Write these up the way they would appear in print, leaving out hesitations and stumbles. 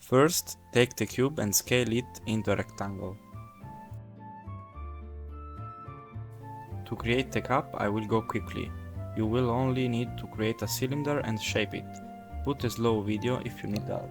First, take the cube and scale it into a rectangle. To create the cup, I will go quickly. You will only need to create a cylinder and shape it. Put a slow video if you need help.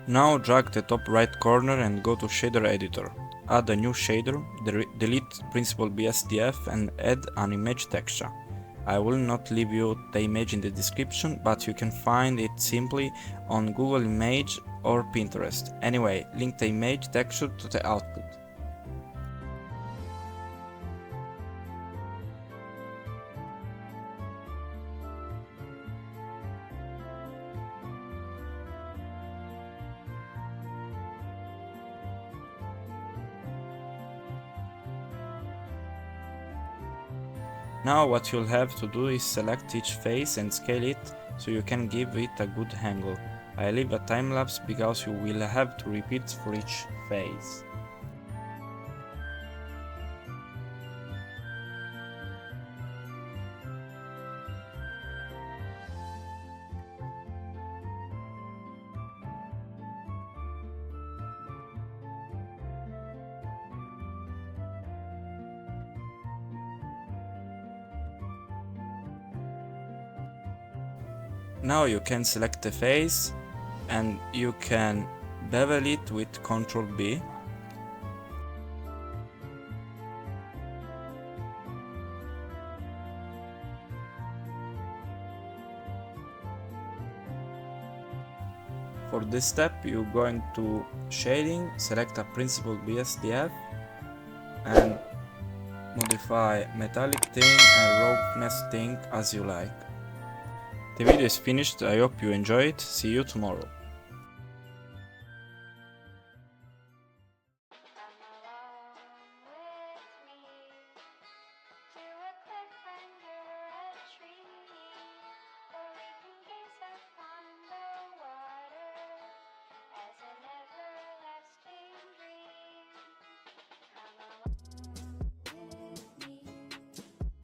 Now drag the top right corner and go to shader editor. Add a new shader, delete principal BSDF and add an image texture. I will not leave you the image in the description, but you can find it simply on Google Image or Pinterest. Anyway, link the image texture to the output. Now what you'll have to do is select each face and scale it so you can give it a good angle. I leave a time lapse because you will have to repeat for each face. Now you can select the face and you can bevel it with Ctrl B. For this step you're going to shading, select a principal BSDF and modify metallic thing and roughness thing as you like. The video is finished, I hope you enjoy it, see you tomorrow.